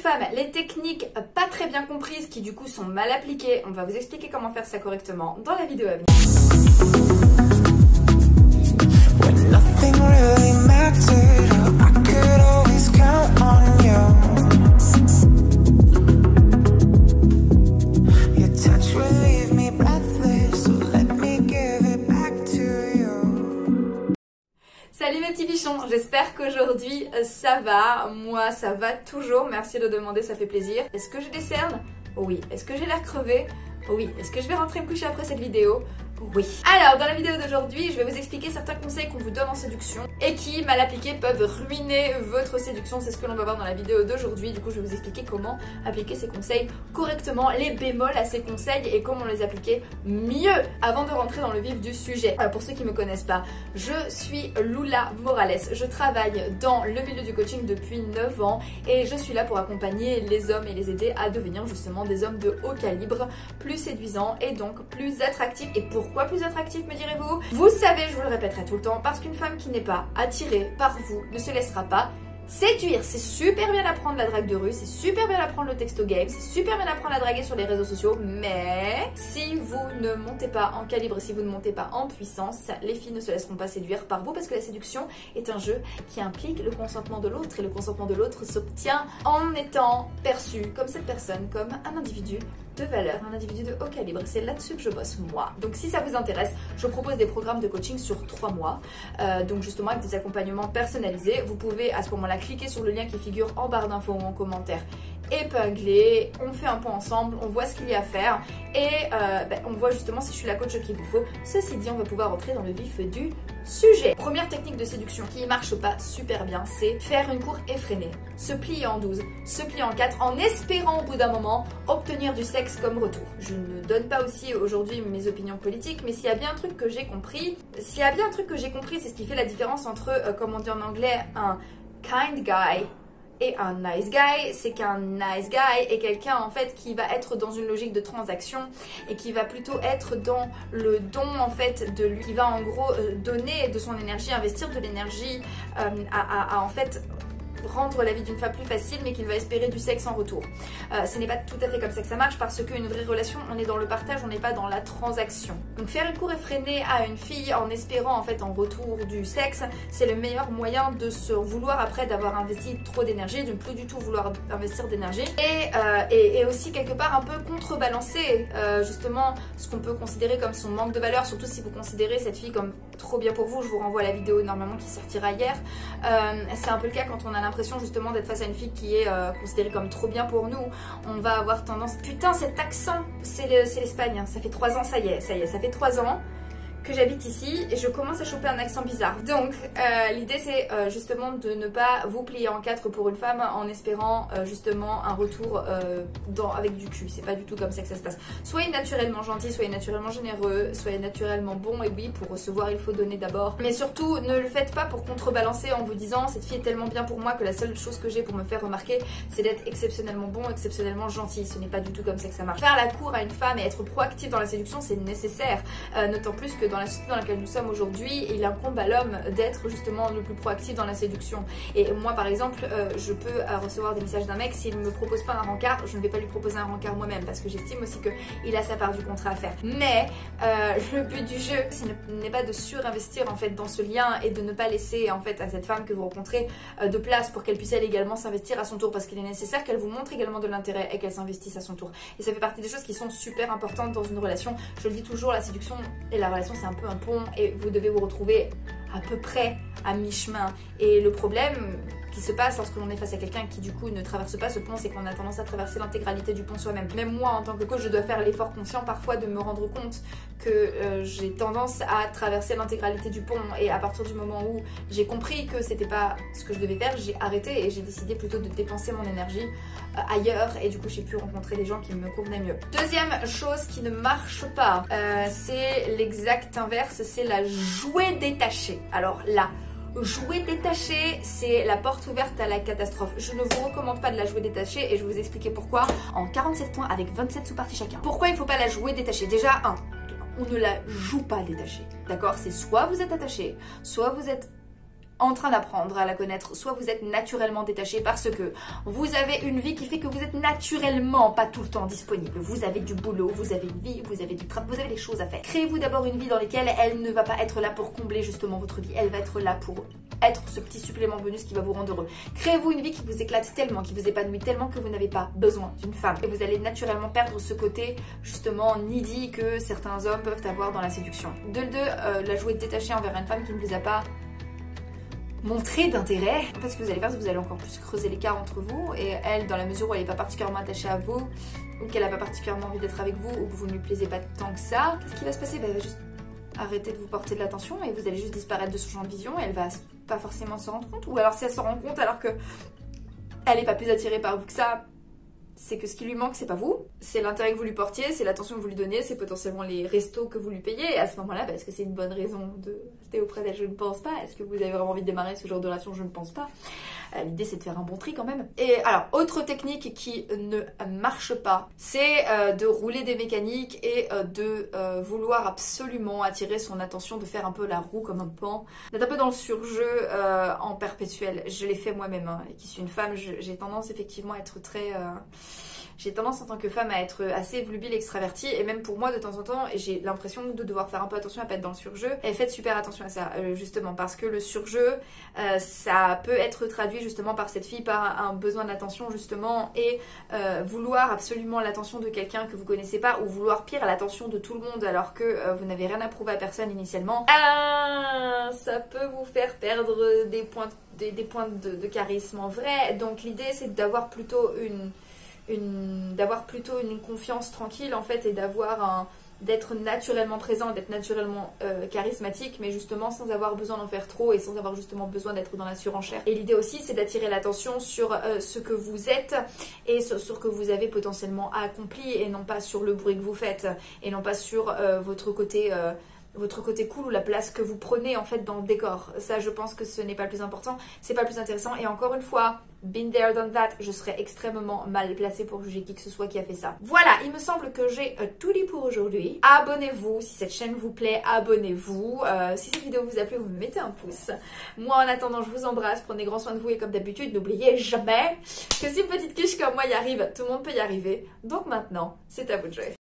femme, les techniques pas très bien comprises qui du coup sont mal appliquées. On va vous expliquer comment faire ça correctement dans la vidéo à venir. Salut mes petits bichons, j'espère qu'aujourd'hui ça va. Moi ça va toujours, merci de demander, ça fait plaisir. Est-ce que j'ai des cernes? Oui. Est-ce que j'ai l'air crevé? Oui. Est-ce que je vais rentrer me coucher après cette vidéo? Oui. Alors, dans la vidéo d'aujourd'hui, je vais vous expliquer certains conseils qu'on vous donne en séduction et qui, mal appliqués, peuvent ruiner votre séduction. C'est ce que l'on va voir dans la vidéo d'aujourd'hui. Du coup, je vais vous expliquer comment appliquer ces conseils correctement, les bémols à ces conseils et comment les appliquer mieux avant de rentrer dans le vif du sujet. Alors, pour ceux qui ne me connaissent pas, je suis Lula Morales. Je travaille dans le milieu du coaching depuis 9 ans et je suis là pour accompagner les hommes et les aider à devenir justement des hommes de haut calibre, plus séduisants et donc plus attractifs. Et pourquoi plus attractif, me direz-vous? Vous savez, je vous le répéterai tout le temps, parce qu'une femme qui n'est pas attirée par vous ne se laissera pas séduire. C'est super bien d'apprendre la drague de rue, c'est super bien d'apprendre le texto game, c'est super bien d'apprendre à draguer sur les réseaux sociaux, mais si vous ne montez pas en calibre, si vous ne montez pas en puissance, les filles ne se laisseront pas séduire par vous parce que la séduction est un jeu qui implique le consentement de l'autre et le consentement de l'autre s'obtient en étant perçu comme cette personne, comme un individu de valeur, un individu de haut calibre. C'est là-dessus que je bosse moi. Donc si ça vous intéresse, je propose des programmes de coaching sur 3 mois, donc justement avec des accompagnements personnalisés. Vous pouvez à ce moment-là cliquer sur le lien qui figure en barre d'infos ou en commentaire épinglé, on fait un point ensemble, on voit ce qu'il y a à faire et on voit justement si je suis la coach qu'il vous faut. Ceci dit, on va pouvoir rentrer dans le vif du sujet. Première technique de séduction qui marche pas super bien, c'est faire une cour effrénée, se plier en 12, se plier en 4 en espérant au bout d'un moment obtenir du sexe comme retour. Je ne donne pas aussi aujourd'hui mes opinions politiques, mais s'il y a bien un truc que j'ai compris, c'est ce qui fait la différence entre, comme on dit en anglais, un kind guy et un nice guy, c'est qu'un nice guy est quelqu'un en fait qui va être dans une logique de transaction et qui va plutôt être dans le don en fait de lui, qui va en gros donner de son énergie, investir de l'énergie à en fait rendre la vie d'une femme plus facile, mais qu'il va espérer du sexe en retour. Ce n'est pas tout à fait comme ça que ça marche, parce qu'une vraie relation, on est dans le partage, on n'est pas dans la transaction. Donc faire une cour effrénée à une fille en espérant en fait en retour du sexe, c'est le meilleur moyen de se vouloir après d'avoir investi trop d'énergie, de ne plus du tout vouloir investir d'énergie et aussi quelque part un peu contrebalancer justement ce qu'on peut considérer comme son manque de valeur, surtout si vous considérez cette fille comme trop bien pour vous. Je vous renvoie à la vidéo normalement qui sortira hier. C'est un peu le cas quand on a l'impression justement d'être face à une fille qui est considérée comme trop bien pour nous. On va avoir tendance... Putain, cet accent, c'est l'Espagne, hein. Ça fait 3 ans, ça y est, ça fait 3 ans que j'habite ici et je commence à choper un accent bizarre. Donc l'idée c'est justement de ne pas vous plier en 4 pour une femme en espérant justement un retour avec du cul. C'est pas du tout comme ça que ça se passe. Soyez naturellement gentil, soyez naturellement généreux, soyez naturellement bon, et oui, pour recevoir il faut donner d'abord. Mais surtout ne le faites pas pour contrebalancer en vous disant cette fille est tellement bien pour moi que la seule chose que j'ai pour me faire remarquer c'est d'être exceptionnellement bon, exceptionnellement gentil. Ce n'est pas du tout comme ça que ça marche. Faire la cour à une femme et être proactif dans la séduction c'est nécessaire, d'autant plus que dans la société dans laquelle nous sommes aujourd'hui, il incombe à l'homme d'être justement le plus proactif dans la séduction. Et moi par exemple, je peux recevoir des messages d'un mec, s'il ne me propose pas un rencard, je ne vais pas lui proposer un rencard moi-même parce que j'estime aussi qu'il a sa part du contrat à faire. Mais le but du jeu, ce n'est pas de surinvestir en fait dans ce lien et de ne pas laisser en fait à cette femme que vous rencontrez de place pour qu'elle puisse elle également s'investir à son tour, parce qu'il est nécessaire qu'elle vous montre également de l'intérêt et qu'elle s'investisse à son tour. Et ça fait partie des choses qui sont super importantes dans une relation. Je le dis toujours, la séduction et la relation c'est un peu un pont et vous devez vous retrouver à peu près à mi-chemin. Et le problème qui se passe lorsque l'on est face à quelqu'un qui du coup ne traverse pas ce pont, c'est qu'on a tendance à traverser l'intégralité du pont soi-même. Même moi en tant que coach, je dois faire l'effort conscient parfois de me rendre compte que j'ai tendance à traverser l'intégralité du pont, et à partir du moment où j'ai compris que c'était pas ce que je devais faire, j'ai arrêté et j'ai décidé plutôt de dépenser mon énergie ailleurs, et du coup j'ai pu rencontrer des gens qui me convenaient mieux. Deuxième chose qui ne marche pas, c'est l'exact inverse, c'est la jouet détachée. Alors là, jouer détaché, c'est la porte ouverte à la catastrophe. Je ne vous recommande pas de la jouer détachée et je vais vous expliquer pourquoi en 47 points avec 27 sous-parties chacun. Pourquoi il ne faut pas la jouer détachée? Déjà, on ne la joue pas détachée, d'accord? C'est soit vous êtes attaché, soit vous êtes en train d'apprendre à la connaître, soit vous êtes naturellement détaché parce que vous avez une vie qui fait que vous êtes naturellement pas tout le temps disponible. Vous avez du boulot, vous avez une vie, vous avez du travail, vous avez des choses à faire. Créez-vous d'abord une vie dans laquelle elle ne va pas être là pour combler justement votre vie, elle va être là pour être ce petit supplément bonus qui va vous rendre heureux. Créez-vous une vie qui vous éclate tellement, qui vous épanouit tellement que vous n'avez pas besoin d'une femme. Et vous allez naturellement perdre ce côté justement needy que certains hommes peuvent avoir dans la séduction. De deux, la jouer détachée envers une femme qui ne vous a pas montré d'intérêt. En fait, ce que vous allez faire, c'est que vous allez encore plus creuser l'écart entre vous et elle, dans la mesure où elle n'est pas particulièrement attachée à vous ou qu'elle n'a pas particulièrement envie d'être avec vous ou que vous ne lui plaisez pas tant que ça, qu'est-ce qui va se passer? Elle va juste arrêter de vous porter de l'attention et vous allez juste disparaître de son champ de vision et elle va pas forcément se rendre compte. Ou alors si elle se rend compte alors que elle n'est pas plus attirée par vous que ça, c'est que ce qui lui manque, c'est pas vous, c'est l'intérêt que vous lui portiez, c'est l'attention que vous lui donnez, c'est potentiellement les restos que vous lui payez. Et à ce moment-là, est-ce que c'est une bonne raison de rester auprès d'elle? Je ne pense pas. Est-ce que vous avez vraiment envie de démarrer ce genre de relation? Je ne pense pas. L'idée, c'est de faire un bon tri quand même. Et alors, autre technique qui ne marche pas, c'est de rouler des mécaniques et de vouloir absolument attirer son attention, de faire un peu la roue comme un pan, d'être un peu dans le surjeu en perpétuel. Je l'ai fait moi-même, hein, et qui suis une femme, j'ai tendance effectivement à être très... J'ai tendance en tant que femme à être assez volubile, extravertie, et même pour moi de temps en temps, j'ai l'impression de devoir faire un peu attention à pas être dans le surjeu. Et faites super attention à ça, justement, parce que le surjeu, ça peut être traduit justement par cette fille, par un besoin d'attention justement, et vouloir absolument l'attention de quelqu'un que vous connaissez pas, ou vouloir pire l'attention de tout le monde alors que vous n'avez rien à prouver à personne initialement. Ça peut vous faire perdre des points de charisme en vrai. Donc l'idée c'est d'avoir plutôt une confiance tranquille en fait, et d'être naturellement présent, d'être naturellement charismatique, mais justement sans avoir besoin d'en faire trop et sans avoir justement besoin d'être dans la surenchère. Et l'idée aussi, c'est d'attirer l'attention sur ce que vous êtes et sur ce que vous avez potentiellement accompli, et non pas sur le bruit que vous faites, et non pas sur votre côté cool ou la place que vous prenez en fait dans le décor. Ça, je pense que ce n'est pas le plus important, c'est pas le plus intéressant. Et encore une fois, been there, done that, je serais extrêmement mal placée pour juger qui que ce soit qui a fait ça. Voilà, il me semble que j'ai tout dit pour aujourd'hui. Abonnez-vous, si cette chaîne vous plaît, abonnez-vous. Si cette vidéo vous a plu, vous me mettez un pouce. Moi, en attendant, je vous embrasse, prenez grand soin de vous, et comme d'habitude, n'oubliez jamais que si une petite quiche comme moi y arrive, tout le monde peut y arriver. Donc maintenant, c'est à vous de jouer.